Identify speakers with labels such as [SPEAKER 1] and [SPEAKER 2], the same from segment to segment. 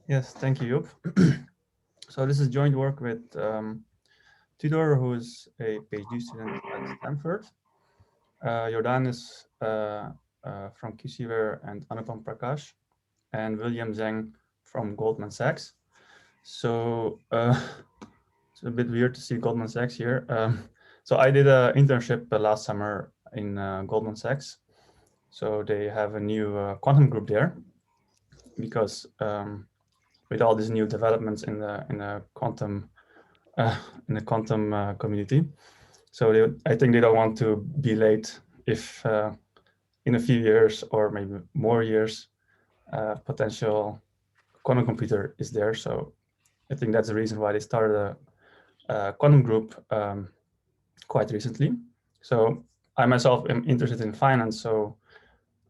[SPEAKER 1] Yes, thank you, Joop. So this is joint work with Tudor, who is a PhD student at Stanford, Jordan is from QCWare and Anupam Prakash, and William Zhang from Goldman Sachs. So it's a bit weird to see Goldman Sachs here. So I did an internship last summer in Goldman Sachs. So they have a new quantum group there because with all these new developments in the quantum community. So I think they don't want to be late if in a few years or maybe more years, potential quantum computer is there. So I think that's the reason why they started a quantum group quite recently. So I myself am interested in finance, so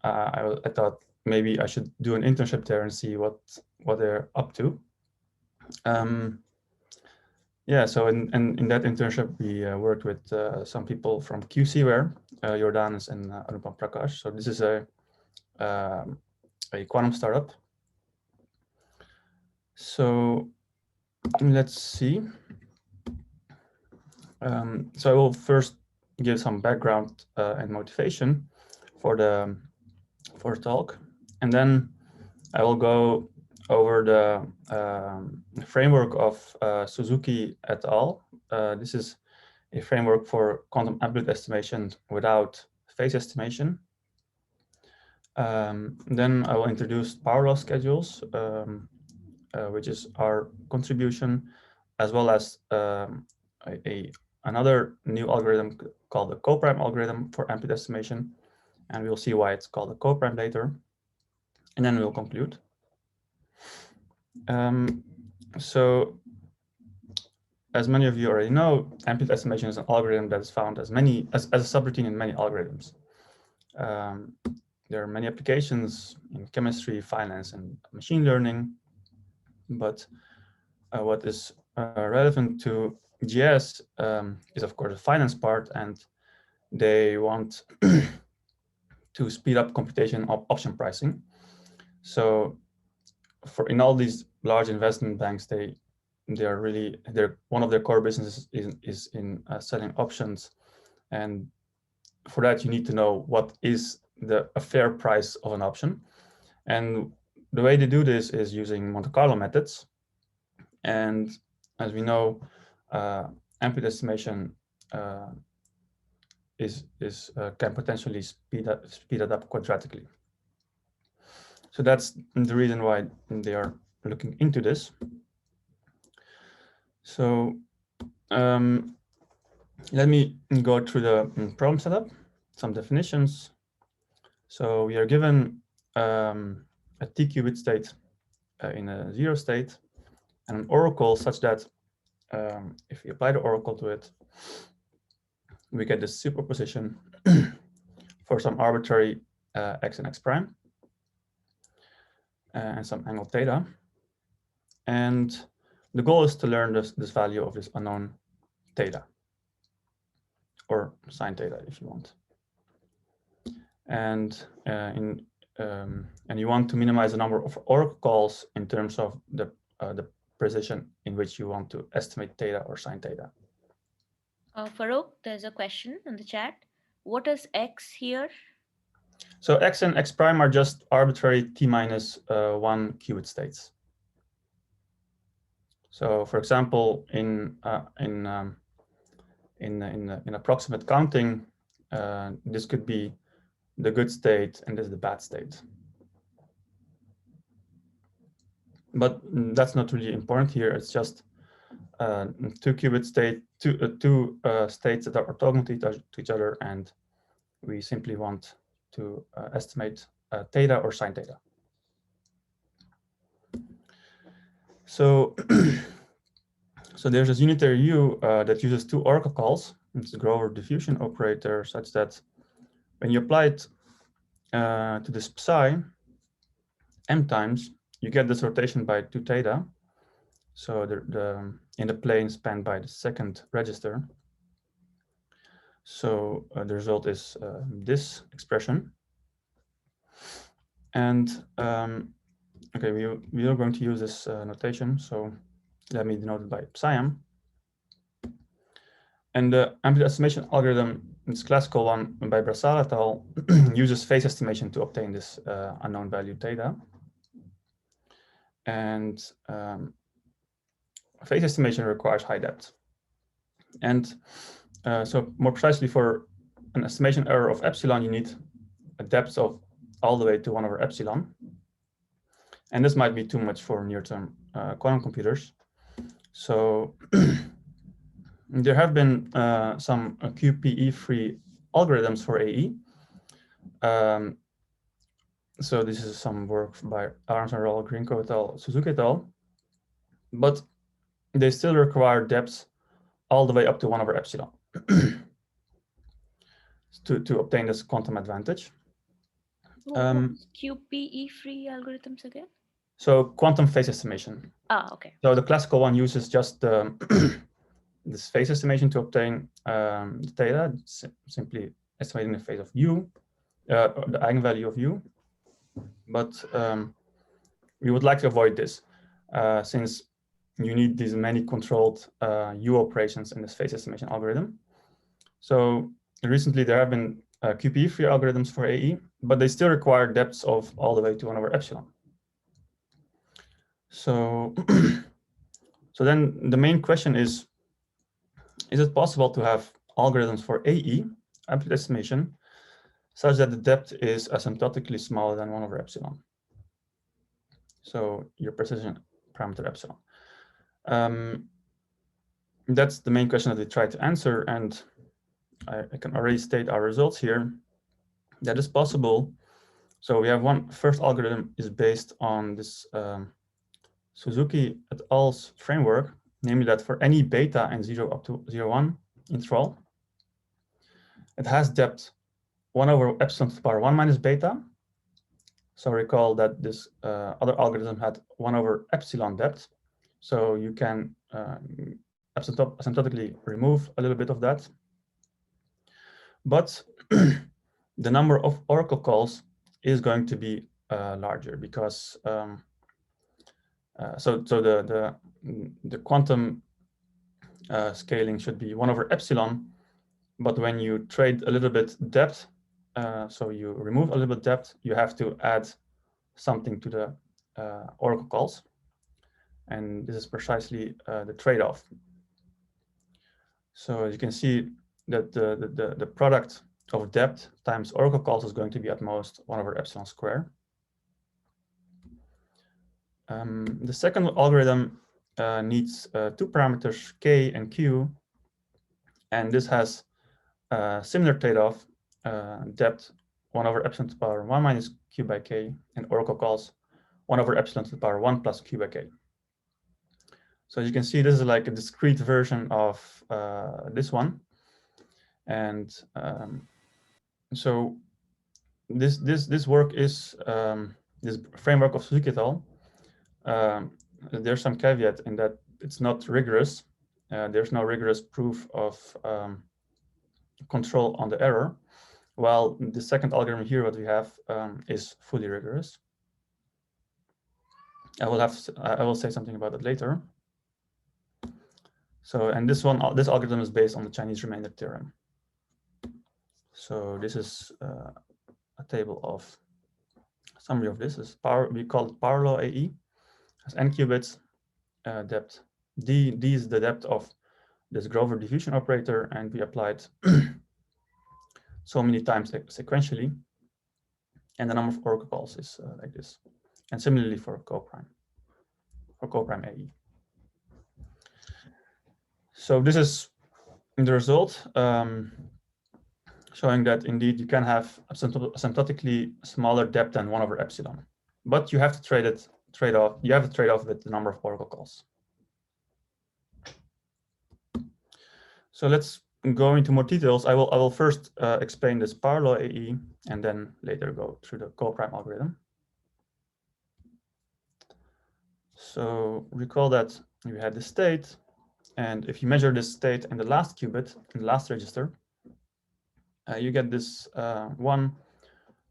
[SPEAKER 1] I thought maybe I should do an internship there and see what they're up to. Yeah, so in that internship, we worked with some people from QCWare, Jordanis and Anupam Prakash. So this is a quantum startup. So let's see. So I will first give some background and motivation for the talk, and then I will go over the framework of Suzuki et al. This is a framework for quantum amplitude estimation without phase estimation. Then I will introduce Powerlaw schedules, which is our contribution, as well as another new algorithm called the coprime algorithm for amplitude estimation. And we'll see why it's called a coprime later. And then we'll conclude. So as many of you already know, amplitude estimation is an algorithm that is found as a subroutine in many algorithms. There are many applications in chemistry, finance, and machine learning. But what is relevant to GS is, of course, the finance part, and they want to speed up computation of option pricing. So in all these large investment banks, one of their core businesses is in selling options, and for that you need to know what is a fair price of an option. And the way they do this is using Monte Carlo methods. And as we know, amplitude estimation can potentially speed it up quadratically. So that's the reason why they are looking into this. So let me go through the problem setup, some definitions. So we are given a t-qubit state in a 0 state and an oracle such that if we apply the oracle to it, we get this superposition for some arbitrary x and x prime and some angle theta. And the goal is to learn this value of this unknown theta, or sine theta if you want. And and you want to minimize the number of oracle calls in terms of the precision in which you want to estimate theta or sine theta.
[SPEAKER 2] Farrokh, there's a question in the chat. What is x here?
[SPEAKER 1] So x and x prime are just arbitrary t-1 qubit states. So, for example, in approximate counting, this could be the good state and this is the bad state. But that's not really important here. It's just two qubit state, two states that are orthogonal to each other, and we simply want to estimate theta or sine theta. So, so there's this unitary U that uses two oracle calls. It's a Grover diffusion operator such that when you apply it to this psi m times, you get this rotation by 2 theta. So in the plane spanned by the second register. So the result is this expression. And Okay, we are going to use this notation, so let me denote it by psiam. And the amplitude estimation algorithm, this classical one by Brassal et al., uses phase estimation to obtain this unknown value theta. And phase estimation requires high depth. And so more precisely, for an estimation error of epsilon, you need a depth of all the way to 1 over epsilon. And this might be too much for near-term quantum computers. So there have been some QPE-free algorithms for AE. So this is some work by Aaronson, Rall, Grinko et al., Suzuki et al. But they still require depths all the way up to 1 over epsilon to obtain this quantum advantage.
[SPEAKER 2] What's QPE-free algorithms again?
[SPEAKER 1] So quantum phase estimation.
[SPEAKER 2] Okay.
[SPEAKER 1] So the classical one uses just this phase estimation to obtain the theta, simply estimating the phase of u, the eigenvalue of u. But we would like to avoid this since you need these many controlled u operations in this phase estimation algorithm. So recently there have been QPE-free algorithms for AE, but they still require depths of all the way to 1 over epsilon. So, so then the main question is it possible to have algorithms for AE, amplitude estimation, such that the depth is asymptotically smaller than 1 over epsilon? So your precision parameter epsilon. That's the main question that we try to answer, and I can already state our results here. That is possible. So we have one first algorithm is based on this Suzuki et al.'s framework, namely that for any beta and 0 up to 0,1 interval, it has depth 1 over epsilon to the power 1 minus beta. So recall that this other algorithm had 1 over epsilon depth. So you can asymptotically remove a little bit of that. But the number of oracle calls is going to be larger because so the quantum scaling should be 1 over epsilon, but when you trade a little bit depth, so you remove a little bit depth, you have to add something to the oracle calls, and this is precisely the trade-off. So as you can see that the product of depth times oracle calls is going to be at most 1 over epsilon square. The second algorithm needs 2 parameters k and q, and this has a similar trade-off, depth 1 over epsilon to the power 1 minus q by k, and oracle calls 1 over epsilon to the power 1 plus q by k. So as you can see, this is like a discrete version of this one. And so this work is this framework of Suzuki et al. There's some caveat in that it's not rigorous. There's no rigorous proof of control on the error, while the second algorithm here, what we have, is fully rigorous. I will say something about it later. So, and this algorithm is based on the Chinese remainder theorem. So this is a table of summary of this. We call it Powerlaw AE, has n qubits, depth d is the depth of this Grover diffusion operator, and we applied so many times sequentially, and the number of oracle calls is like this. And similarly for Qoprime AE. So this is the result, showing that indeed you can have asymptotically smaller depth than 1 over epsilon, but you have to trade off with the number of oracle calls. So let's go into more details. I will first explain this Powerlaw AE and then later go through the coprime algorithm. So recall that we had the state, and if you measure this state in the last qubit, in the last register, you get this 1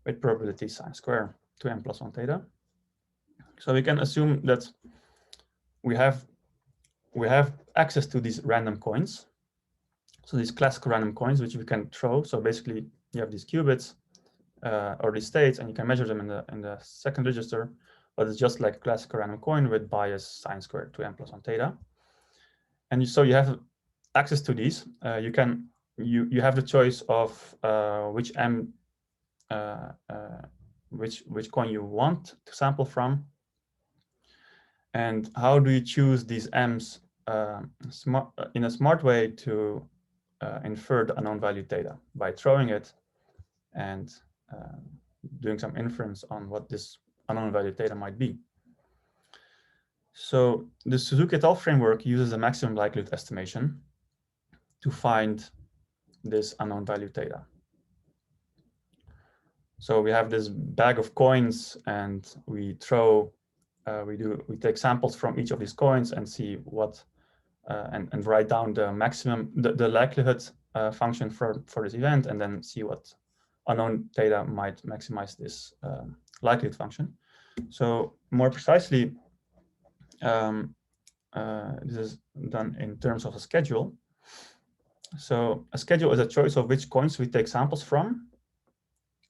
[SPEAKER 1] with probability sine square 2m plus 1 theta. So we can assume that we have access to these random coins. So these classical random coins, which we can throw. So basically, you have these qubits or these states, and you can measure them in the second register. But it's just like a classical random coin with bias sine squared 2m plus 1 theta. And so you have access to these. You have the choice of which m which coin you want to sample from, and how do you choose these m's in a smart way to infer the unknown value theta by throwing it and doing some inference on what this unknown value theta might be. So the Suzuki et al. Framework uses a maximum likelihood estimation to find this unknown value theta. So we have this bag of coins, and we throw, we take samples from each of these coins and see what, and write down the maximum, the likelihood function for this event, and then see what unknown theta might maximize this likelihood function. So more precisely, this is done in terms of a schedule. So a schedule is a choice of which coins we take samples from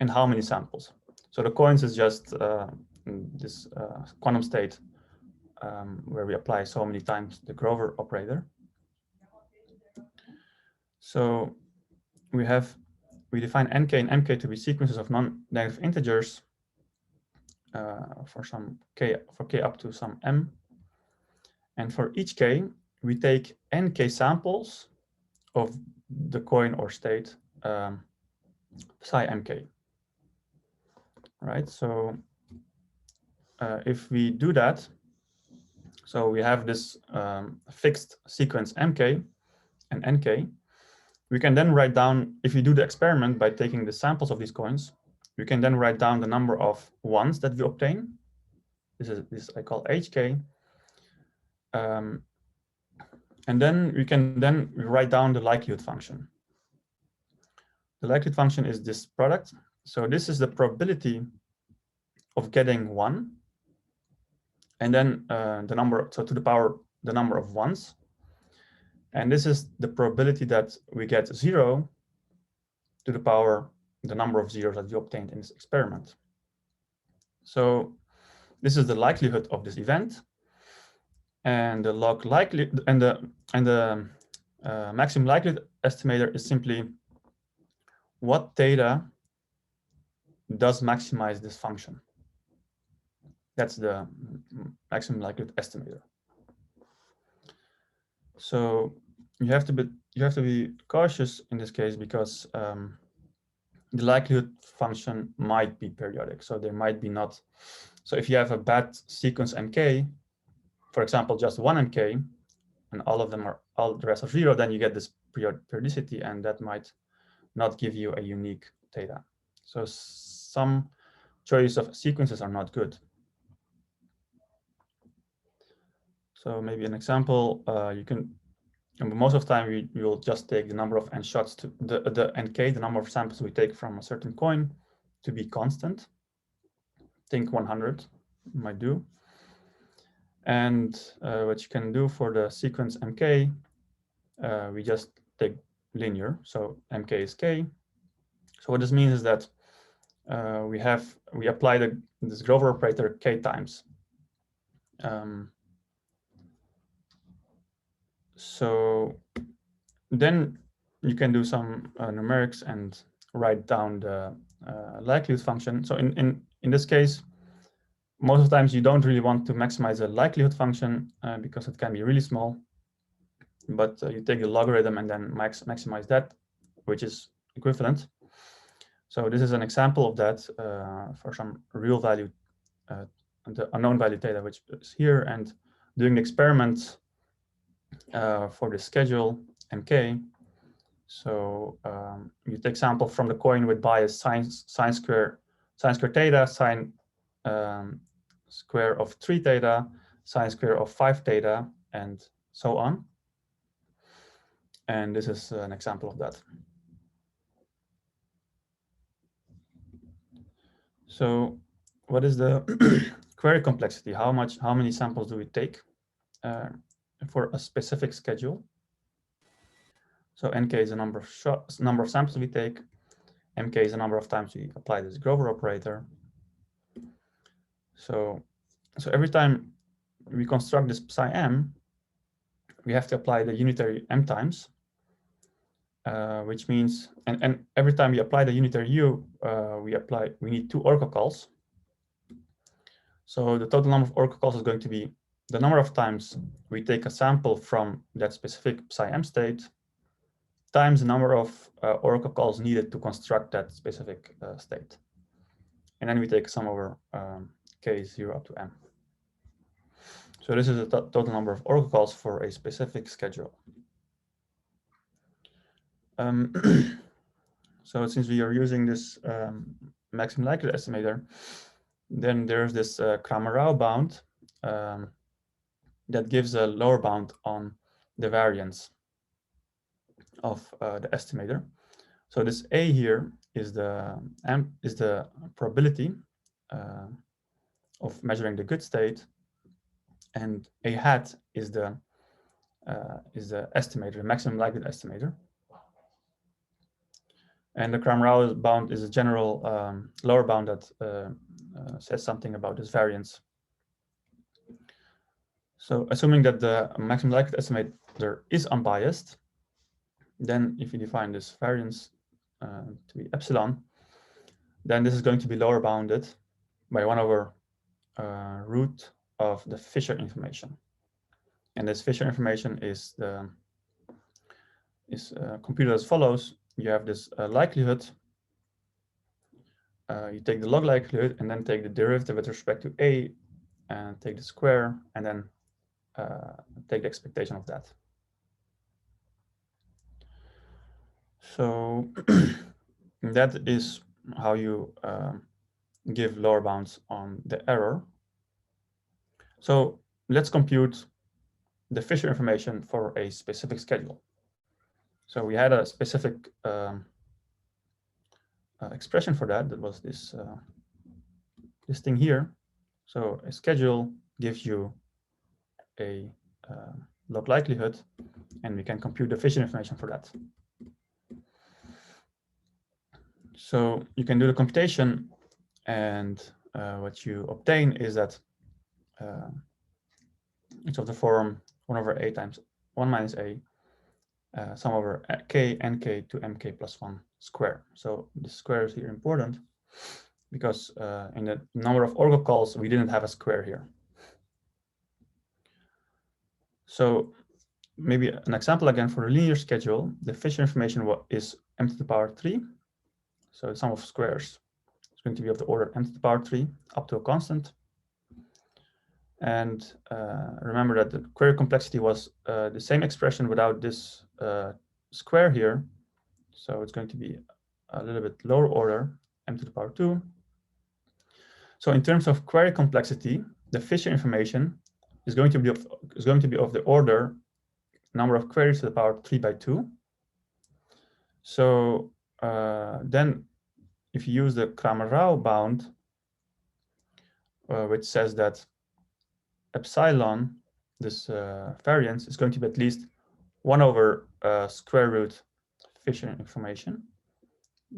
[SPEAKER 1] and how many samples. So the coins is just this quantum state where we apply so many times the Grover operator. So we define nk and mk to be sequences of non-negative integers for k up to some m. And for each k, we take nk samples of the coin or state psi mk. Right, so if we do that, so we have this fixed sequence mk and nk, we can then write down, if we do the experiment by taking the samples of these coins, we can then write down the number of ones that we obtain. This I call hk. And then we can then write down the likelihood function. The likelihood function is this product. So this is the probability of getting 1, and then the number, so to the power the number of ones. And this is the probability that we get 0 to the power the number of zeros that we obtained in this experiment. So this is the likelihood of this event, and the log likelihood and the maximum likelihood estimator is simply what theta does maximize this function. That's the maximum likelihood estimator. So you have to be cautious in this case, because the likelihood function might be periodic. So there might be not. So if you have a bad sequence mk, for example, just one mk, and all the rest are 0, then you get this periodicity, and that might not give you a unique theta. So some choice of sequences are not good. So maybe an example, most of the time we will just take the number of n shots to the nk, the number of samples we take from a certain coin, to be constant. Think 100 might do. And what you can do for the sequence mk, we just take linear. So mk is k. So what this means is that we apply this Grover operator k times. So then you can do some numerics and write down the likelihood function. So in this case, most of the times you don't really want to maximize the likelihood function because it can be really small. But you take the logarithm and then maximize that, which is equivalent. So this is an example of that for some real value, the unknown value theta, which is here, and doing the experiment for the schedule mk. So you take sample from the coin with bias sine square theta, sine square of 3 theta, sine square of 5 theta, and so on. And this is an example of that. So what is the query complexity, how many samples do we take for a specific schedule. So nk is the number of samples we take. Mk is the number of times we apply this Grover operator. So every time we construct this psi m, we have to apply the unitary m times, which means, and every time we apply the unitary u, we need 2 Oracle calls. So the total number of Oracle calls is going to be the number of times we take a sample from that specific psi m state times the number of Oracle calls needed to construct that specific state. And then we take a sum over k0 up to m. So this is the total number of Oracle calls for a specific schedule. So since we are using this maximum likelihood estimator, then there's this Cramer Rao bound that gives a lower bound on the variance of the estimator. So this A here is the probability of measuring the good state, and A hat is the estimator, the maximum likelihood estimator. And the Cramer Rao bound is a general lower bound that says something about this variance. So assuming that the maximum likelihood estimator is unbiased, then if you define this variance to be epsilon, then this is going to be lower bounded by 1 over root of the Fisher information. And this Fisher information is computed as follows. You have this likelihood. You take the log likelihood and then take the derivative with respect to A and take the square and then take the expectation of that. So that is how you give lower bounds on the error. So let's compute the Fisher information for a specific schedule. So we had a specific expression for that. That was this this thing here. So a schedule gives you a log likelihood, and we can compute the Fisher information for that. So you can do the computation, and what you obtain is that it's of the form 1 over a times 1 minus a sum over k nk to mk plus 1 square. So the square is here important because in the number of Oracle calls, we didn't have a square here. So maybe an example again for a linear schedule, the Fisher information is m to the power 3. So the sum of squares is going to be of the order m to the power 3 up to a constant. And remember that the query complexity was the same expression without this square here. So it's going to be a little bit lower order, m to the power 2. So in terms of query complexity, the Fisher information is going to be of the order number of queries to the power 3 by 2. So then if you use the Cramer Rao bound, which says that epsilon, this variance, is going to be at least 1 over square root Fisher information.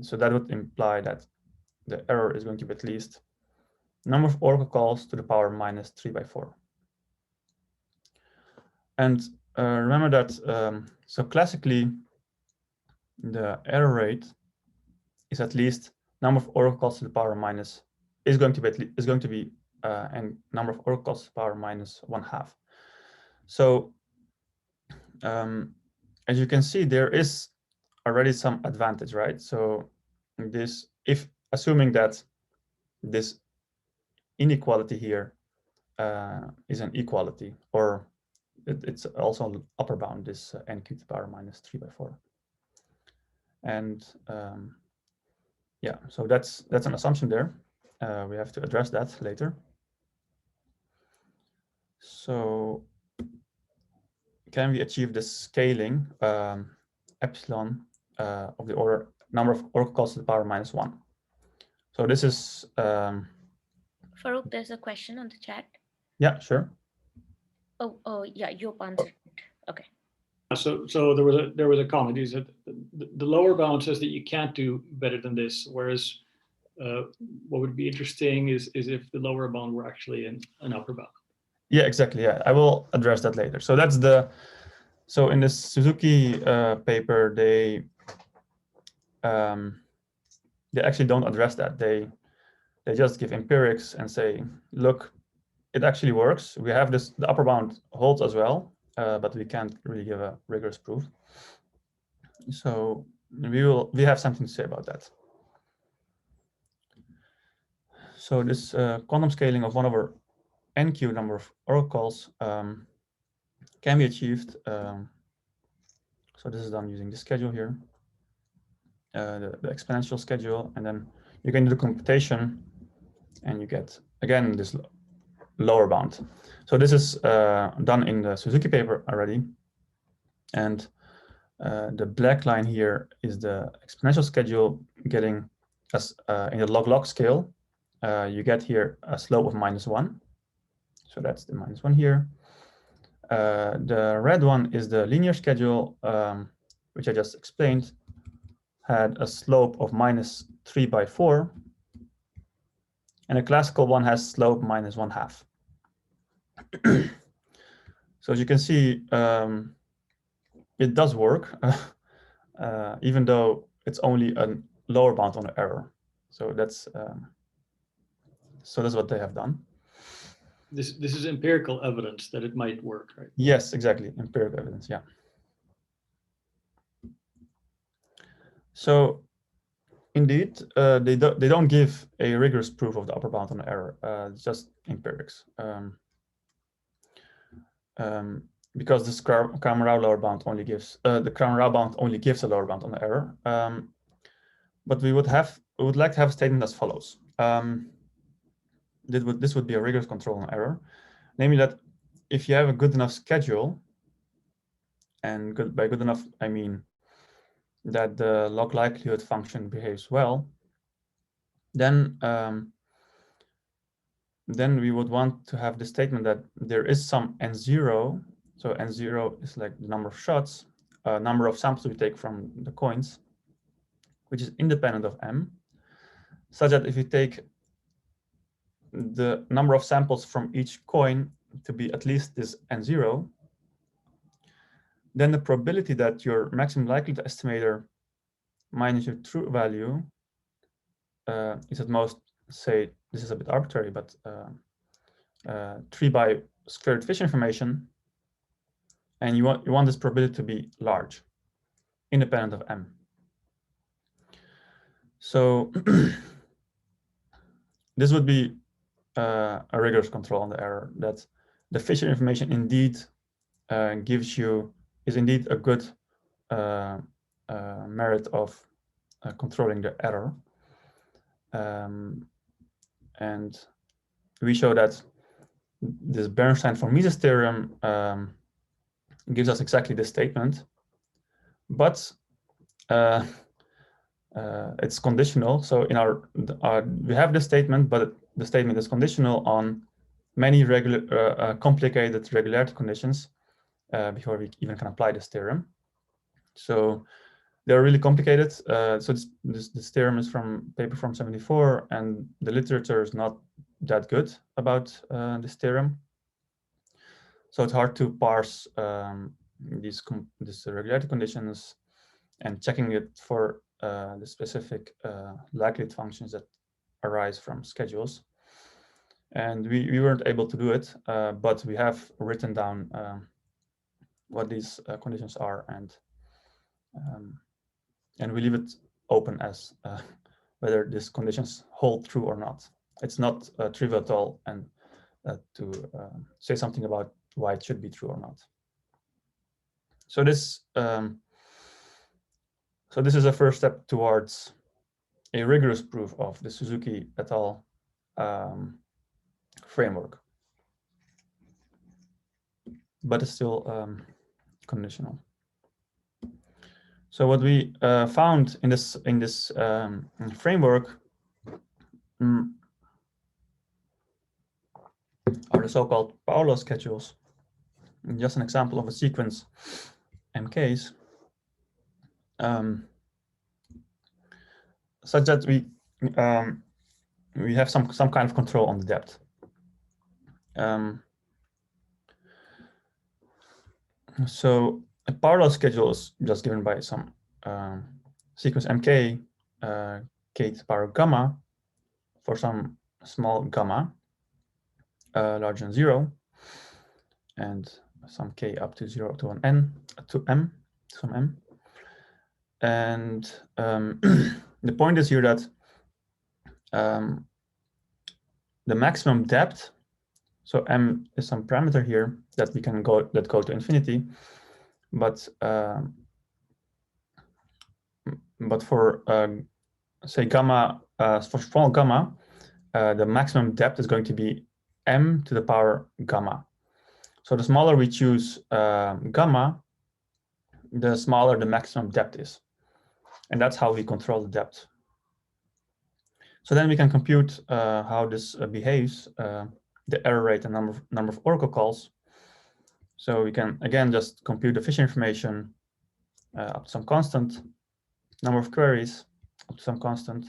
[SPEAKER 1] So that would imply that the error is going to be at least number of Oracle calls to the power minus 3 by 4. And remember that, so classically, the error rate is at least number of Oracle calls to the power minus, is going to be and number of Oracle calls to the power minus 1/2. So as you can see, there is already some advantage, right? So this, if assuming that this inequality here is an equality, or it's also upper bound, this nq to the power minus 3 by 4. And yeah, so that's an assumption there. We have to address that later. So can we achieve the scaling epsilon of the order number of Oracle calls to the power minus 1? So this is
[SPEAKER 2] Farrokh, there's a question on the chat.
[SPEAKER 1] Yeah, sure.
[SPEAKER 2] Oh, yeah, Yop answered. Okay.
[SPEAKER 3] So there was a comment. He said the lower bound says that you can't do better than this, whereas what would be interesting is if the lower bound were actually an upper bound.
[SPEAKER 1] Yeah, exactly. Yeah, I will address that later. So that's so in the Suzuki paper, they actually don't address that. They just give empirics and say, look, it actually works. We have this, the upper bound holds as well, but we can't really give a rigorous proof. So we have something to say about that. So this quantum scaling of 1 over n cubed number of oracles can be achieved. So this is done using this schedule here, the exponential schedule, and then you can do the computation, and you get again this lower bound. So this is done in the Suzuki paper already, and the black line here is the exponential schedule getting as in the log-log scale. You get here a slope of -1. So that's the -1 here. The red one is the linear schedule, which I just explained, had a slope of -3/4. And a classical one has slope -1/2. So as you can see, it does work, even though it's only a lower bound on the error. So that's what they have done.
[SPEAKER 3] This is empirical evidence that it might work, right?
[SPEAKER 1] Yes, exactly, empirical evidence. Yeah. So indeed, they don't give a rigorous proof of the upper bound on the error. It's just empirics. Because this Cramer Rao lower bound only gives the Cramer Rao bound only gives a lower bound on the error. But we would like to have a statement as follows. This would be a rigorous control on error, namely that if you have a good enough schedule, and by good enough I mean that the log likelihood function behaves well, then we would want to have the statement that there is some n0. So n0 is like the number of shots, number of samples we take from the coins, which is independent of m, such that if you take the number of samples from each coin to be at least this n0, then the probability that your maximum likelihood estimator minus your true value is at most, say, this is a bit arbitrary, but 3 by squared Fisher information, and you want this probability to be large, independent of m. So this would be a rigorous control on the error, that the Fisher information indeed is indeed a good merit of controlling the error. And we show that this Bernstein von Mises theorem gives us exactly this statement, but it's conditional. So in we have this statement, but the statement is conditional on many complicated regularity conditions before we even can apply this theorem. So they're really complicated. So this theorem is from paper from 74, and the literature is not that good about this theorem. So it's hard to parse these regularity conditions and checking it for the specific likelihood functions that arise from schedules. And we weren't able to do it, but we have written down what these conditions are, and we leave it open as whether these conditions hold true or not. It's not trivial at all, and to say something about why it should be true or not. So this is a first step towards a rigorous proof of the Suzuki et al. Framework, but it's still conditional. So what we found in this framework the so-called Powerlaw schedules, just an example of a sequence MKs, such that we have some kind of control on the depth. So a Powerlaw schedule is just given by some sequence MK, k to the power gamma, for some small gamma larger than 0, and some k up to 0 to an n to m, some m. And the point is here that the maximum depth, so m is some parameter here that we can go to infinity, but for say gamma, for small gamma, the maximum depth is going to be m to the power gamma. So the smaller we choose gamma, the smaller the maximum depth is. And that's how we control the depth. So then we can compute how this behaves, the error rate and number of oracle calls. So we can, again, just compute the fission information up to some constant, number of queries up to some constant.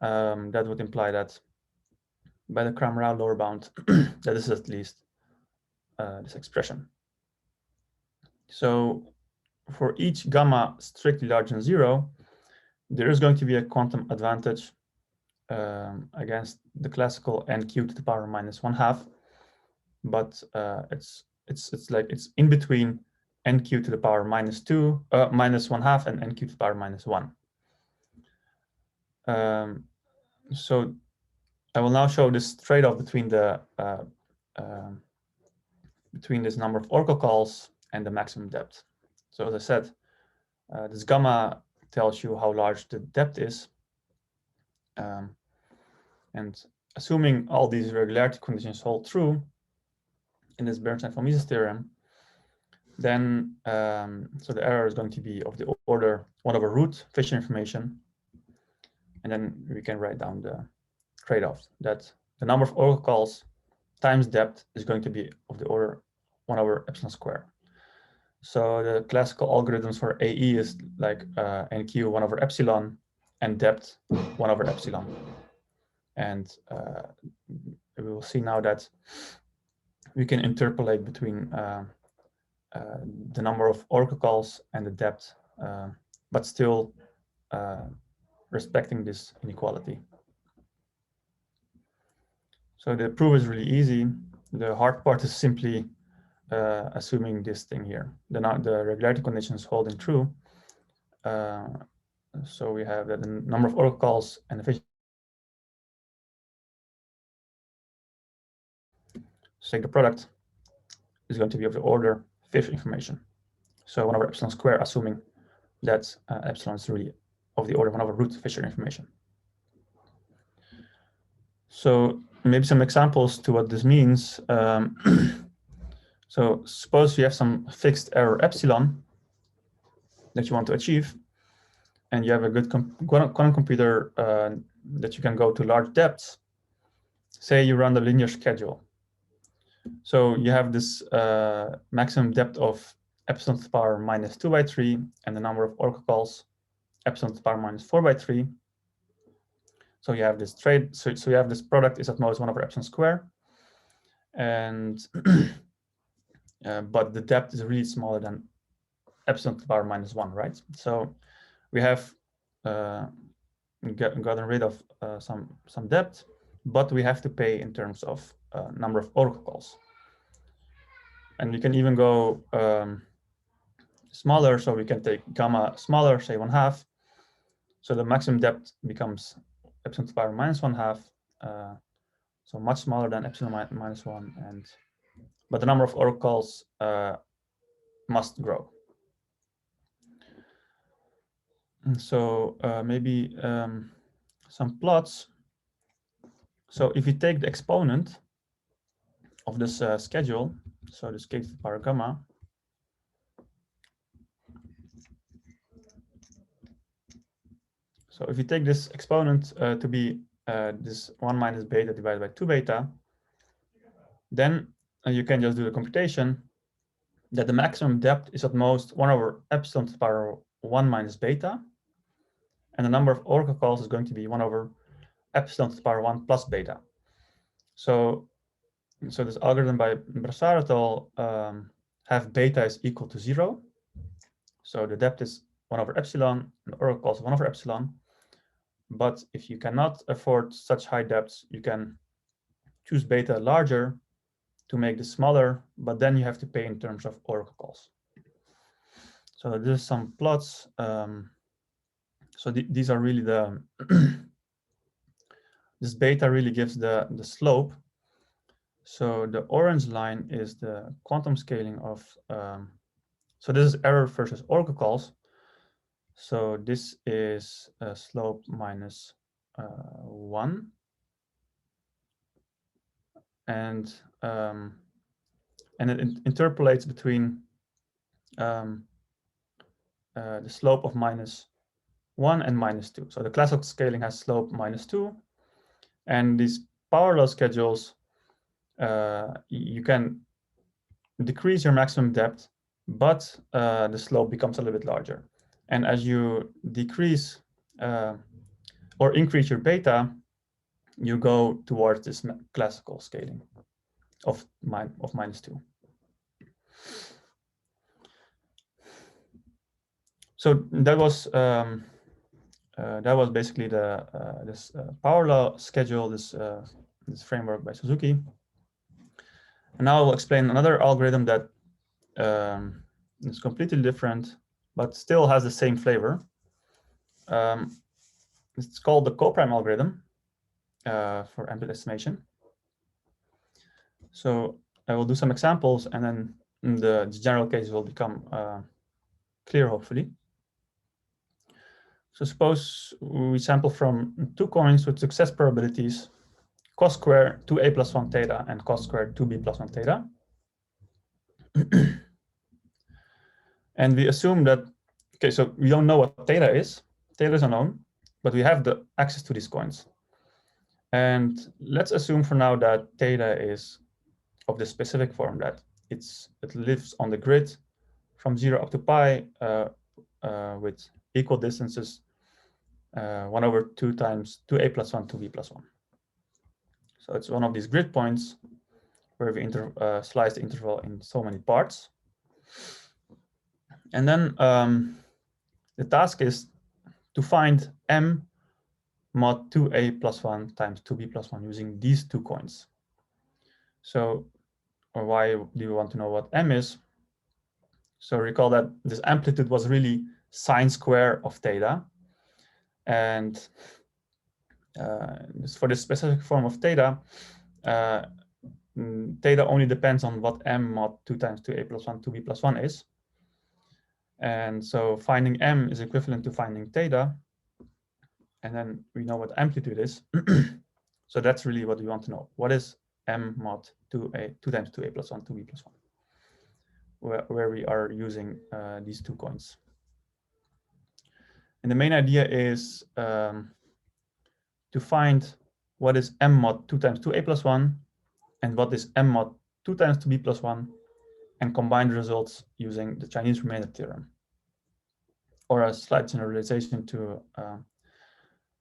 [SPEAKER 1] That would imply that by the Cramer Rao lower bound, that this is at least this expression. So for each gamma strictly larger than 0, there is going to be a quantum advantage against the classical NQ to the power -1/2, but it's in between NQ to the power -2, -1/2, and NQ to the power -1. So I will now show this trade-off between the between this number of oracle calls and the maximum depth. So as I said, this gamma tells you how large the depth is. And assuming all these regularity conditions hold true in this Bernstein-von Mises theorem, then so the error is going to be of the order 1/root fission information. And then we can write down the trade-off that the number of oracle calls times depth is going to be of the order 1/epsilon². So the classical algorithms for AE is like NQ 1/epsilon and depth 1/epsilon. And we will see now that we can interpolate between the number of oracle calls and the depth, but still respecting this inequality. So the proof is really easy. The hard part is simply assuming this thing here, the regularity conditions holding true. So we have that the number of oracle calls and the fission. So the product is going to be of the order fission information. So 1/epsilon², assuming that epsilon is really of the order 1/root fission information. So maybe some examples to what this means. So suppose you have some fixed error epsilon that you want to achieve, and you have a good quantum computer that you can go to large depths. Say you run the linear schedule. So you have this maximum depth of epsilon to the power -2/3, and the number of oracle calls epsilon to the power -4/3. So you have this trade. So you have this product is at most 1/epsilon², and but the depth is really smaller than epsilon to the power -1, right? So we have gotten rid of some depth, but we have to pay in terms of number of oracle calls. And we can even go smaller, so we can take gamma smaller, say 1/2. So the maximum depth becomes epsilon to the power -1/2, so much smaller than epsilon -1, but the number of oracle calls must grow. And so maybe some plots. So if you take the exponent of this schedule, so this k to the power gamma, so if you take this exponent to be this 1 - beta divided by 2 beta, then you can just do the computation that the maximum depth is at most 1 over epsilon to the power 1 minus beta, and the number of oracle calls is going to be 1 over epsilon to the power 1 plus beta. So this algorithm by Brassard et al. Have beta is equal to 0. So the depth is 1 over epsilon, and the oracle calls 1 over epsilon. But if you cannot afford such high depths, you can choose beta larger to make this smaller, but then you have to pay in terms of oracle calls. So there's some plots. So these are really the this beta really gives the slope. So the orange line is the quantum scaling of, so this is error versus oracle calls. So this is a slope minus 1. And it interpolates between the slope of minus 1 and minus 2. So the classical scaling has slope minus 2. And these Powerlaw schedules, you can decrease your maximum depth, but the slope becomes a little bit larger. And as you decrease or increase your beta, you go towards this classical scaling of minus 2. So that was basically the this Powerlaw schedule, this framework by Suzuki. And now I'll explain another algorithm that is completely different, but still has the same flavor. It's called the coprime algorithm for amplitude estimation. So I will do some examples, and then the general case will become clear, hopefully. So suppose we sample from 2 coins with success probabilities cos squared 2a plus 1 theta and cos squared 2b plus 1 theta. And we assume that, okay, so we don't know what theta is. Theta is unknown, but we have the access to these coins. And let's assume for now that theta is of the specific form, that it lives on the grid from 0 up to pi with equal distances 1 over 2 times 2a plus 1, 2b plus 1. So it's one of these grid points where we slice the interval in so many parts. And then the task is to find m mod 2a plus 1 times 2b plus 1 using these 2 coins. So why do you want to know what m is? So recall that this amplitude was really sine square of theta. And for this specific form of theta, theta only depends on what m mod 2 times 2a plus 1, 2b plus 1 is. And so finding m is equivalent to finding theta. And then we know what amplitude is. So that's really what we want to know. What is m mod 2 times 2a plus 1, 2b plus 1, where we are using these 2 coins. And the main idea is to find what is m mod 2 times 2a plus 1 and what is m mod 2 times 2b plus 1, and combine the results using the Chinese remainder theorem, or a slight generalization to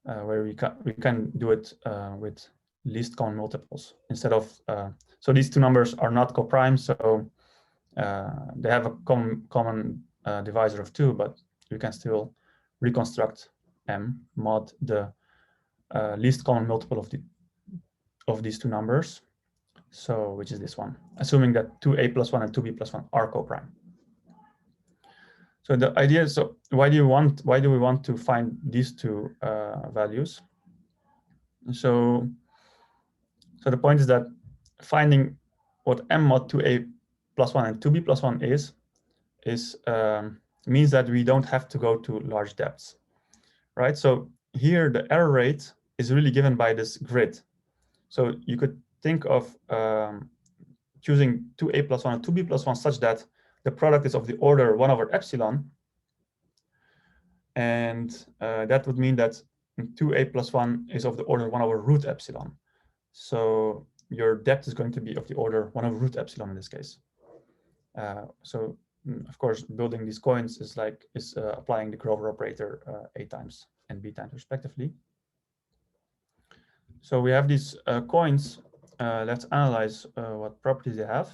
[SPEAKER 1] where we can do it with least common multiples instead of, so these 2 numbers are not coprimes, so they have a common divisor of 2, but we can still reconstruct m mod the least common multiple of these 2 numbers, so which is this one, assuming that 2a plus 1 and 2b plus 1 are coprime. So the idea is, so why do we want to find these 2 values? So the point is that finding what m mod 2a plus 1 and 2b plus 1 is means that we don't have to go to large depths, right? So here the error rate is really given by this grid. So you could think of choosing 2a plus 1 and 2b plus 1 such that the product is of the order 1 over epsilon. And that would mean that 2a plus 1 is of the order 1 over root epsilon. So your depth is going to be of the order 1 over root epsilon in this case. So of course, building these coins is applying the Grover operator A times and B times respectively. So we have these coins. Let's analyze what properties they have.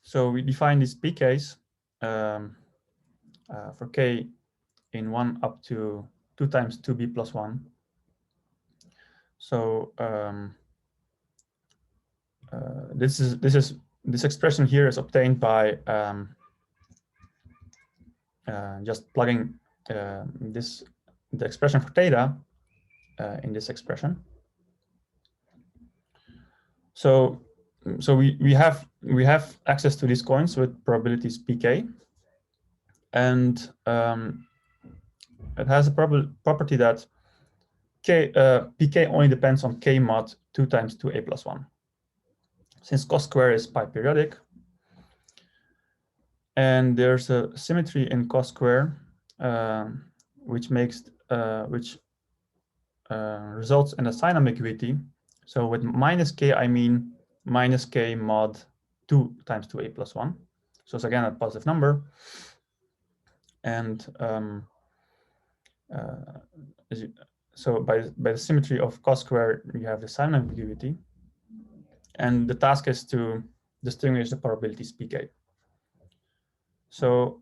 [SPEAKER 1] So we define these pKs for k in 1 up to 2 times 2b plus 1. So this expression here is obtained by just plugging the expression for theta in this expression. So we have access to these coins with probabilities pk, and it has a property that pk only depends on k mod 2 times 2a plus 1. Since cos square is pi periodic, and there's a symmetry in cos square, which results in a sign ambiguity. So with minus k, I mean minus k mod 2 times 2a plus 1. So it's again a positive number. And so by the symmetry of cos square, you have the sign ambiguity. And the task is to distinguish the probabilities pk. So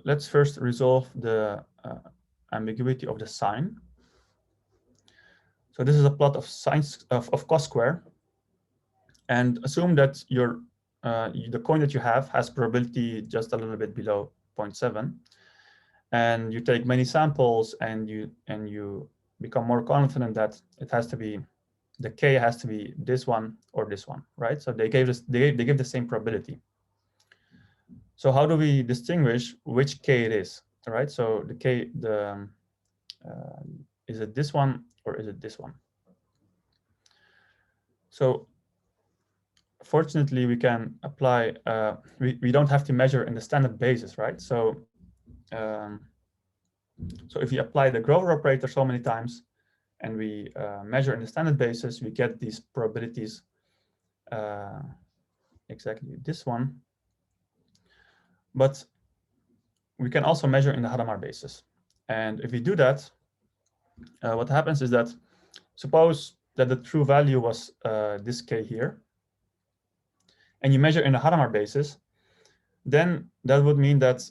[SPEAKER 1] let's first resolve the ambiguity of the sign. So this is a plot of sines of cos square, and assume that the coin that you have has probability just a little bit below 0.7, and you take many samples, and you become more confident that it has to be, the k has to be this one or this one, right? So they give the same probability. So how do we distinguish which k it is, right? So the k, is it this one or is it this one? So fortunately, we can apply, we don't have to measure in the standard basis, right? So so if we apply the Grover operator so many times, and we measure in the standard basis, we get these probabilities, exactly this one. But we can also measure in the Hadamard basis. And if we do that, what happens is that, suppose that the true value was this k here, and you measure in the Hadamard basis, then that would mean that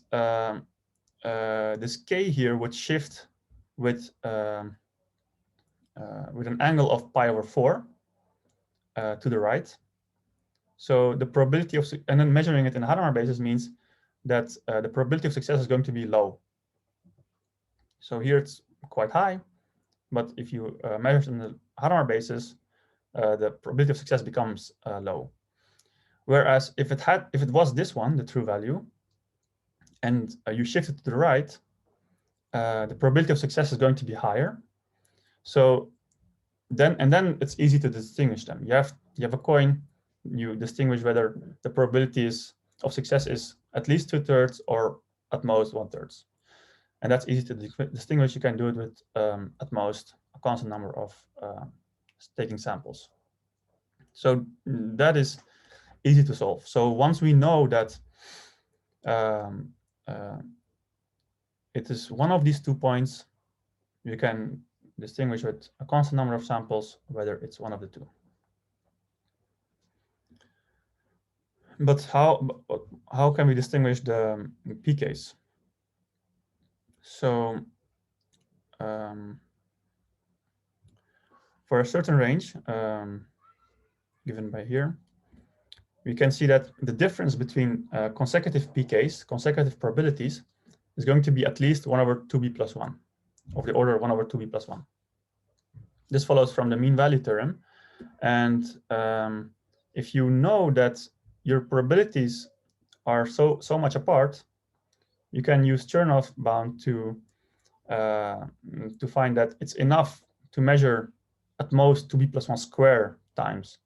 [SPEAKER 1] this k here would shift with an angle of pi over 4 to the right. So the probability of, and then measuring it in the Hadamard basis means that the probability of success is going to be low. So here it's quite high, but if you measure in the Hadamard basis, the probability of success becomes low. Whereas if it was this one, the true value, and you shift it to the right, the probability of success is going to be higher. So then it's easy to distinguish them. You have a coin, you distinguish whether the probabilities of success is at least 2/3 or at most 1/3. And that's easy to distinguish. You can do it with at most a constant number of taking samples. So that is easy to solve. So once we know that it is one of these 2 points, you can distinguish with a constant number of samples whether it's one of the 2. But how can we distinguish the pKs? So for a certain range given by here, we can see that the difference between consecutive pKs, consecutive probabilities, is going to be at least 1 over 2b plus 1, of the order 1 over 2b plus 1. This follows from the mean value theorem. And if you know that your probabilities are so much apart, you can use Chernoff bound to find that it's enough to measure at most 2b plus 1 square times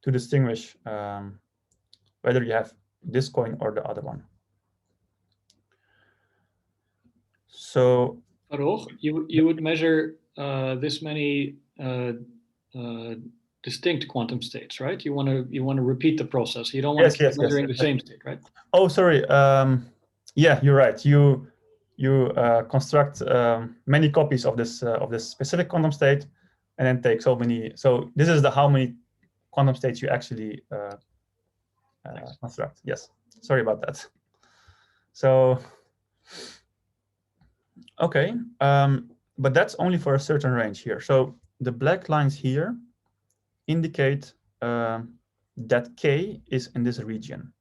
[SPEAKER 1] to distinguish whether you have this coin or the other one. So
[SPEAKER 3] Farrokh, you would measure this many distinct quantum states, right? You want to repeat the process. You don't want to keep measuring the same state, right?
[SPEAKER 1] Oh, sorry. Yeah, you're right. You construct many copies of this specific quantum state, and then take so many. So this is the how many quantum states you actually construct. Yes. Sorry about that. So okay, but that's only for a certain range here. So the black lines here indicate that K is in this region,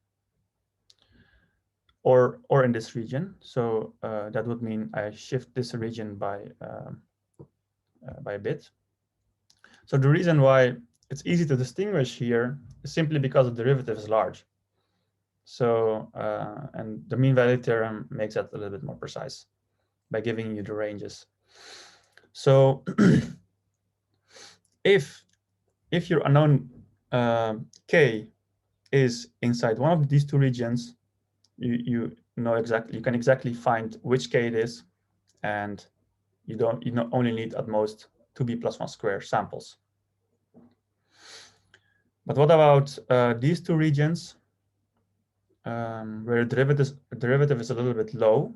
[SPEAKER 1] or in this region. So that would mean I shift this region by a bit. So the reason why it's easy to distinguish here is simply because the derivative is large. So and the mean value theorem makes that a little bit more precise by giving you the ranges. So if your unknown K is inside one of these two regions, you know exactly, you can exactly find which K it is, and you only need at most 2b plus 1 square samples. But what about these two regions where the derivative is a little bit low?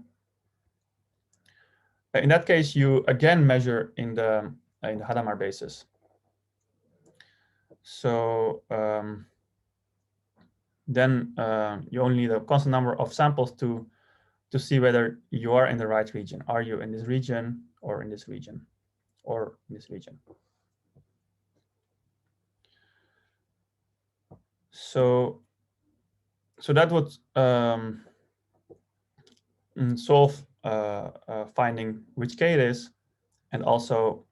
[SPEAKER 1] In that case, you again measure in the Hadamard basis. So then you only need a constant number of samples to see whether you are in the right region. Are you in this region, or in this region, or in this region? So that would solve finding which K it is, and also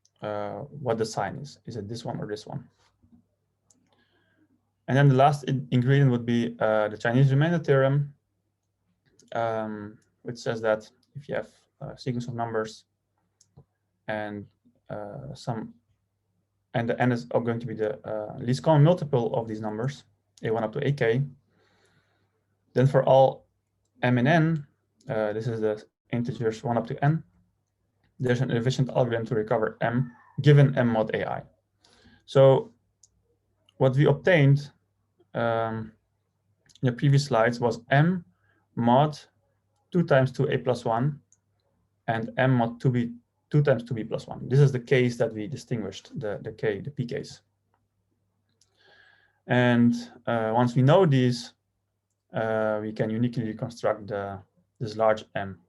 [SPEAKER 1] what the sign is. Is it this one or this one? And then the last ingredient would be the Chinese remainder theorem, which says that if you have a sequence of numbers and and the n is going to be the least common multiple of these numbers, a1 up to ak, then for all m and n, this is the integers 1 up to n, there's an efficient algorithm to recover m given m mod ai. So what we obtained in the previous slides was m mod 2 times 2a plus 1 and m mod 2b 2 times 2b plus 1. This is the case that we distinguished, the p case. And once we know these, we can uniquely reconstruct this large m,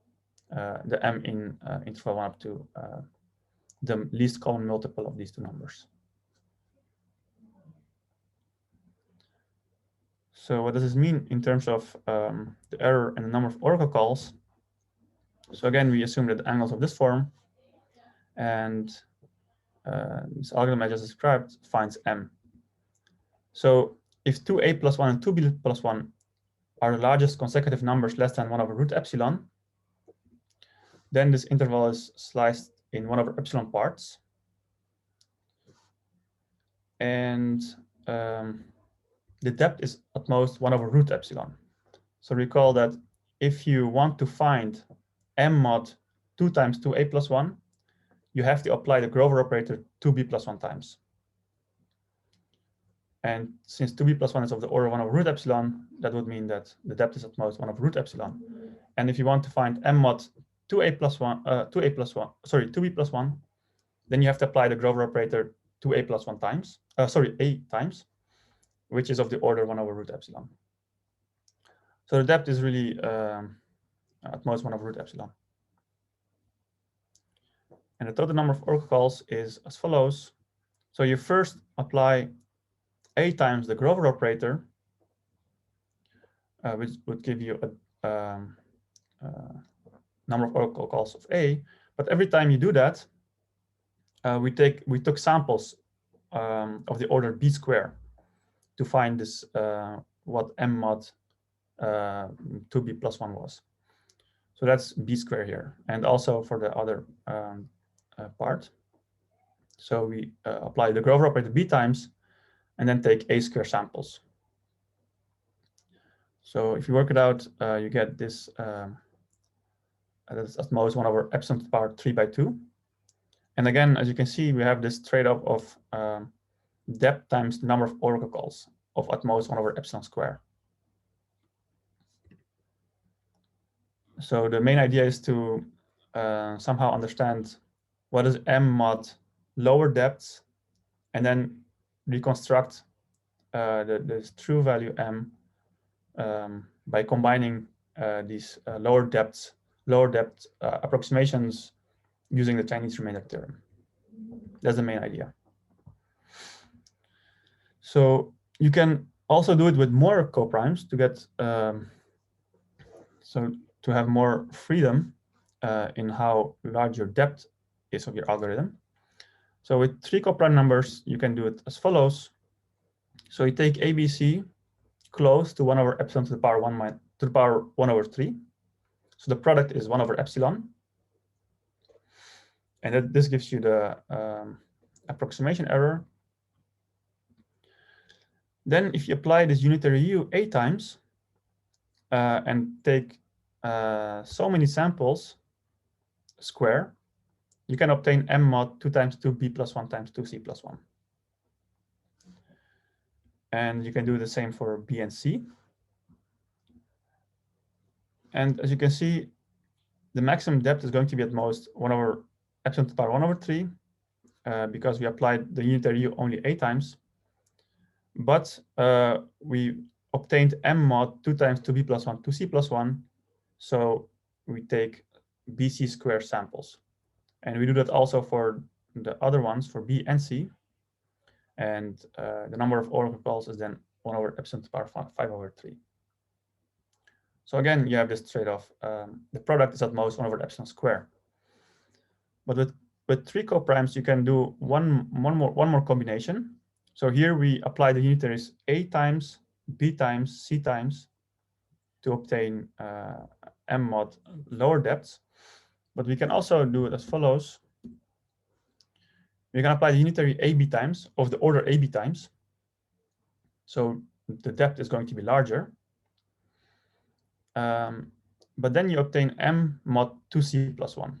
[SPEAKER 1] the m in interval 1 up to the least common multiple of these two numbers. So what does this mean in terms of the error and the number of oracle calls? So again, we assume that the angles of this form, and this algorithm I just described finds m. So if 2a plus 1 and 2b plus 1 are the largest consecutive numbers less than 1 over root epsilon, then this interval is sliced in 1 over epsilon parts. And the depth is at most 1 over root epsilon. So recall that if you want to find m mod 2 times 2a plus 1, you have to apply the Grover operator 2b plus 1 times. And since 2b plus 1 is of the order 1 over root epsilon, that would mean that the depth is at most 1 over root epsilon. And if you want to find m mod 2b plus 1, then you have to apply the Grover operator 2a plus 1 times, a times, which is of the order 1 over root epsilon. So the depth is really at most 1 over root epsilon. And the total number of oracle calls is as follows. So you first apply a times the Grover operator, which would give you a number of oracle calls of a. But every time you do that, we took samples of the order b square to find this what m mod 2b plus 1 was. So that's b square here, and also for the other part. So we apply the Grover operator b times, and then take a square samples. So if you work it out, you get this, that's at most 1 over epsilon to the power 3 by 2. And again, as you can see, we have this trade-off of depth times the number of oracle calls of at most 1 over epsilon square. So the main idea is to somehow understand what is M mod lower depths, and then reconstruct the true value M by combining these lower depth approximations using the Chinese remainder theorem. That's the main idea. So you can also do it with more coprimes to get to have more freedom in how large your depth is of your algorithm. So with 3 coprime numbers, you can do it as follows. So you take ABC close to 1 over epsilon to the power 1 over 3. So the product is 1 over epsilon. And this gives you the approximation error. Then if you apply this unitary U 8 times and take so many samples square, you can obtain M mod 2 times 2B plus 1 times 2C plus 1. And you can do the same for B and C. And as you can see, the maximum depth is going to be at most 1 over epsilon to the power 1 over 3, because we applied the unitary U only 8 times. But we obtained M mod 2 times 2B plus 1, 2C plus 1. So we take BC square samples. And we do that also for the other ones, for B and C. And the number of oracle calls is then 1 over epsilon to the power 5 over 3. So again, you have this trade-off. The product is at most 1 over epsilon square. But with 3 coprimes, you can do one more combination. So here we apply the unitaries A times, B times, C times to obtain M mod lower depths. But we can also do it as follows. We can apply the unitary AB times of the order AB times. So the depth is going to be larger. But then you obtain M mod 2C plus 1.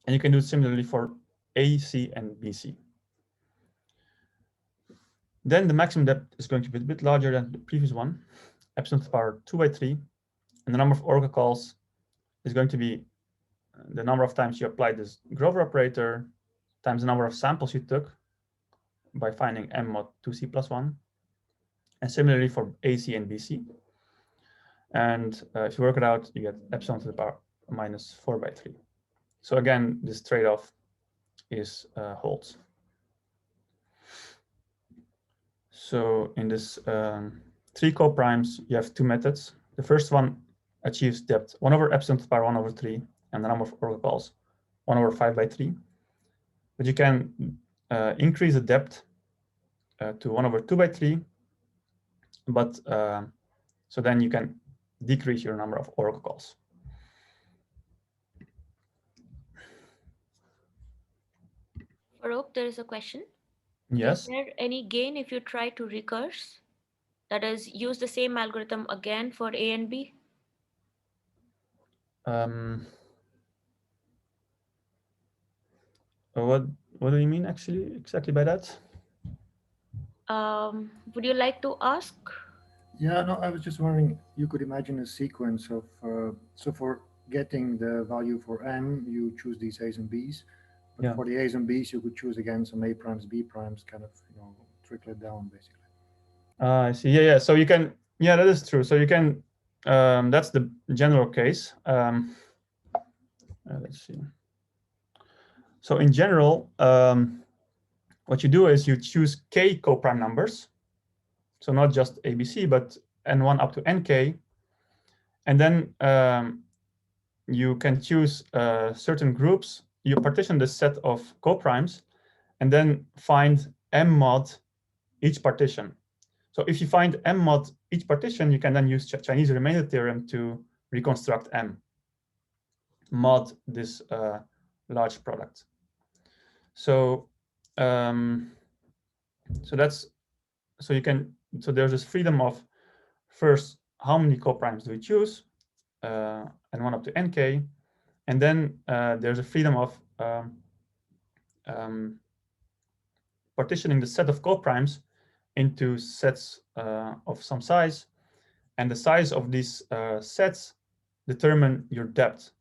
[SPEAKER 1] And you can do it similarly for AC and BC. Then the maximum depth is going to be a bit larger than the previous one, epsilon to the power 2 by 3. And the number of oracle calls is going to be the number of times you applied this Grover operator times the number of samples you took by finding M mod 2C plus 1. And similarly for AC and BC. And if you work it out, you get epsilon to the power minus 4 by 3. So again, this trade-off is holds. So in this 3 coprimes, you have 2 methods. The first one achieves depth 1 over epsilon to the power 1 over 3, and the number of oracle calls 1 over 5 by 3. But you can increase the depth to 1 over 2 by 3. But so then you can decrease your number of oracle calls.
[SPEAKER 2] Farrokh, there is a question.
[SPEAKER 1] Yes.
[SPEAKER 2] Is there any gain if you try to recurse? That is, use the same algorithm again for A and B?
[SPEAKER 1] What do you mean actually exactly by that?
[SPEAKER 2] Would you like to ask?
[SPEAKER 4] Yeah, no, I was just wondering, you could imagine a sequence of, so for getting the value for M, you choose these A's and B's. But for the A's and B's, you could choose again some A primes, B primes, kind of, trickle it down basically.
[SPEAKER 1] I see. Yeah. So you can, that is true. So you can, that's the general case. Let's see. So in general, what you do is you choose K coprime numbers. So not just ABC, but N1 up to NK. And then you can choose certain groups. You partition the set of coprimes and then find M mod each partition. So if you find M mod each partition, you can then use Chinese remainder theorem to reconstruct M mod this large product. So so there's this freedom of first how many coprimes do we choose, N1 up to NK, and then there's a freedom of partitioning the set of coprimes into sets of some size, and the size of these sets determine your depth.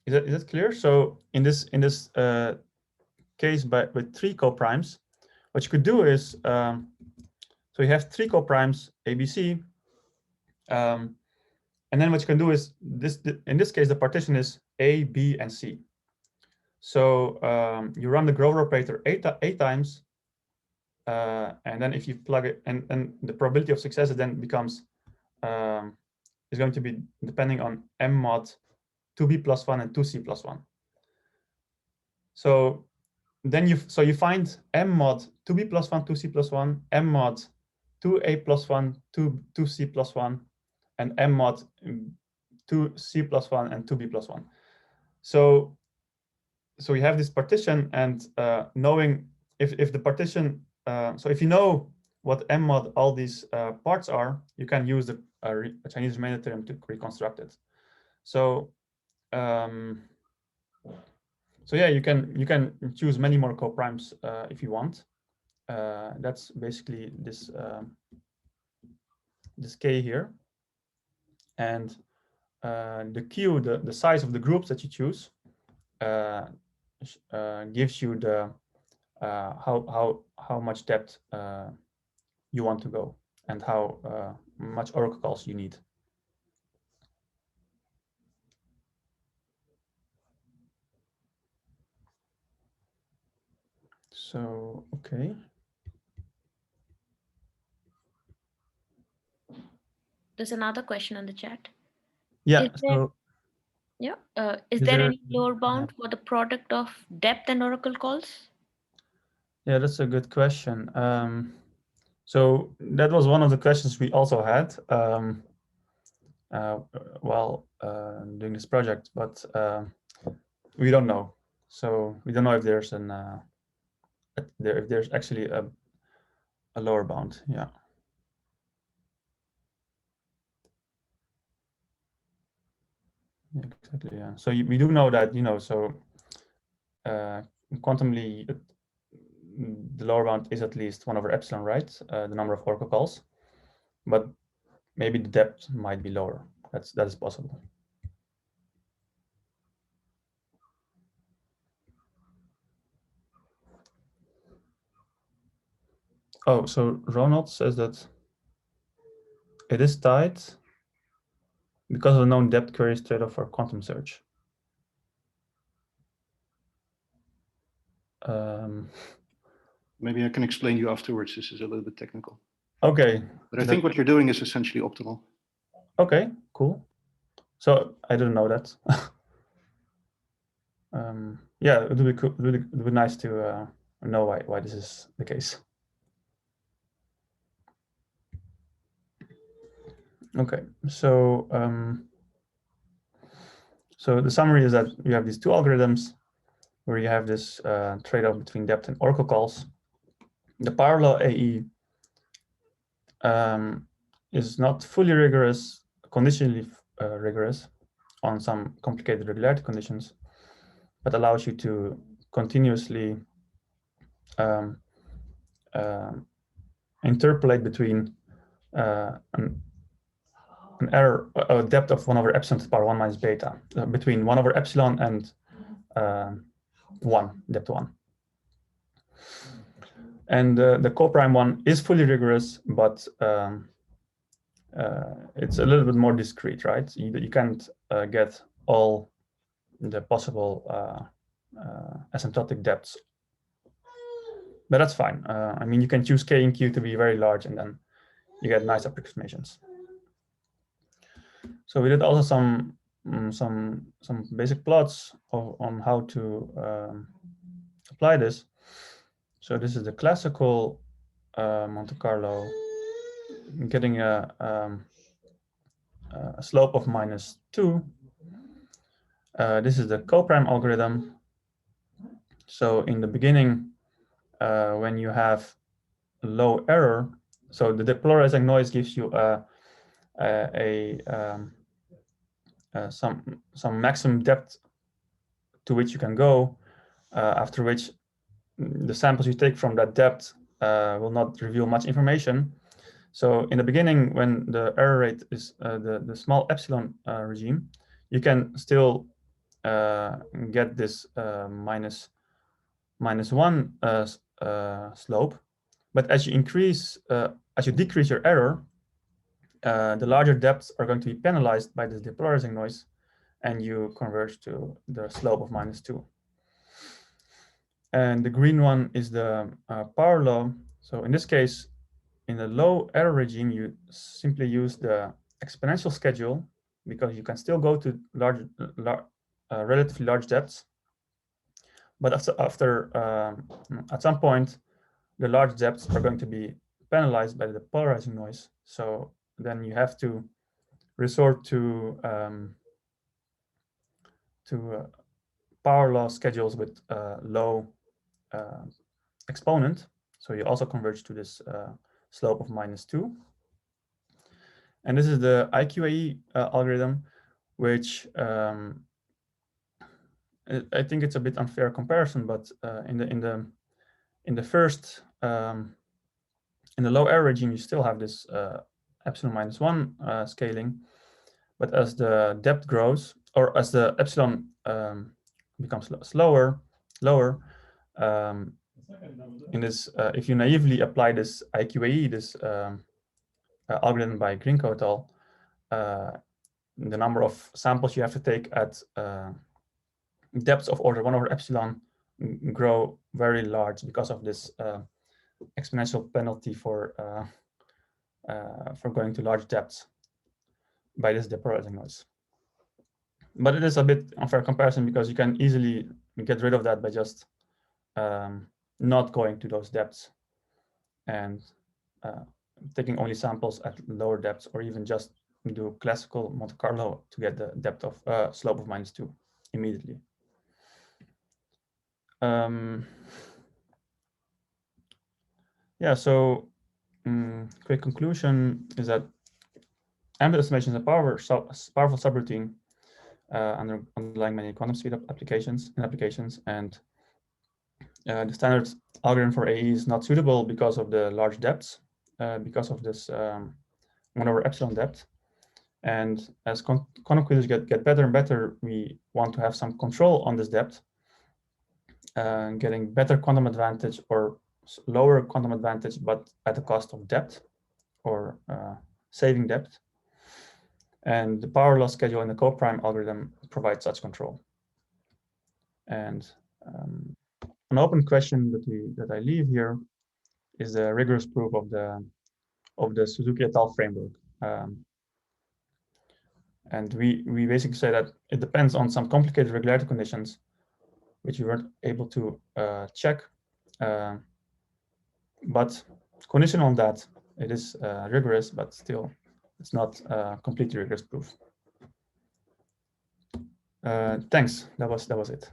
[SPEAKER 1] Is that clear? So in this case, with 3 coprimes, what you could do is so you have 3 coprimes ABC, and then what you can do is in this case the partition is A, B, and C. So you run the Grover operator eight times, and then if you plug it, and the probability of success then becomes is going to be depending on M mod 2B plus 1 and 2C plus 1. So then you find M mod 2B plus 1, 2C plus 1, M mod 2A plus 1, 2C plus 1, and M mod 2C plus 1 and 2B plus 1. So you have this partition, and knowing if the partition, so if you know what M mod all these parts are, you can use the Chinese remainder theorem to reconstruct it. So so yeah, you can choose many more coprimes if you want. That's basically this this K here, and the Q, the size of the groups that you choose, gives you the how much depth you want to go and how much oracle calls you need. So okay.
[SPEAKER 2] There's another question on the chat.
[SPEAKER 1] Yeah.
[SPEAKER 2] Is there any lower bound for the product of depth and oracle calls?
[SPEAKER 1] Yeah, that's a good question. So that was one of the questions we also had while doing this project, but we don't know. So we don't know if there's if there's actually a lower bound. Yeah. Yeah, exactly. Yeah. So we do know that, so quantumly, the lower bound is at least 1 over epsilon, right? The number of oracle calls, but maybe the depth might be lower. That is possible. Oh, so Ronald says that it is tight because of the known depth queries trade-off for quantum search.
[SPEAKER 5] Maybe I can explain you afterwards. This is a little bit technical.
[SPEAKER 1] Okay.
[SPEAKER 5] But I think what you're doing is essentially optimal.
[SPEAKER 1] Okay, cool. So I didn't know that. Yeah, it would be cool. It would be nice to know why this is the case. Okay, so so the summary is that you have these 2 algorithms where you have this trade-off between depth and oracle calls. The Powerlaw AE is not fully rigorous, conditionally rigorous on some complicated regularity conditions, but allows you to continuously interpolate between an error, a depth of 1 over epsilon to the power 1 minus beta, between 1 over epsilon and 1, depth 1. And the coprime one is fully rigorous, but it's a little bit more discrete, right? You can't get all the possible asymptotic depths, but that's fine. I mean, you can choose K and Q to be very large, and then you get nice approximations. So we did also some basic plots on how to apply this. So this is the classical Monte Carlo, getting a slope of -2. This is the coprime algorithm. So in the beginning, when you have low error, so the depolarizing noise gives you some maximum depth to which you can go after which the samples you take from that depth will not reveal much information. So in the beginning, when the error rate is the small epsilon regime, you can still get this -1 slope. But as you decrease your error, the larger depths are going to be penalized by this depolarizing noise, and you converge to the slope of -2. And the green one is the power law. So in this case, in the low error regime, you simply use the exponential schedule because you can still go to relatively large depths. But at some point, the large depths are going to be penalized by the polarizing noise. So then you have to resort to power law schedules with low exponent. So you also converge to this slope of -2. And this is the IQAE algorithm, which I think it's a bit unfair comparison, but in the first in the low error regime, you still have this epsilon -1 scaling, but as the depth grows, or as the epsilon becomes lower, in this, if you naively apply this IQAE, this algorithm by Grinko et al., the number of samples you have to take at depths of order 1/epsilon grow very large because of this exponential penalty for going to large depths by this depolarizing noise. But it is a bit unfair comparison because you can easily get rid of that by just not going to those depths and taking only samples at lower depths, or even just do classical Monte Carlo to get the depth of slope of -2 immediately. Yeah, so quick conclusion is that ambit estimation is a powerful subroutine underlying many quantum speedup applications, and the standard algorithm for AE is not suitable because of the large depths, because of this 1/epsilon depth. And as quantum quizzes get better and better, we want to have some control on this depth, getting better quantum advantage or lower quantum advantage, but at the cost of depth, or saving depth. And the power law schedule in the coprime algorithm provides such control. And an open question that I leave here is the rigorous proof of the Suzuki et al. Framework. And we basically say that it depends on some complicated regularity conditions, which we weren't able to check. But conditional on that, it is rigorous, but still, it's not completely rigorous proof. Thanks. That was it.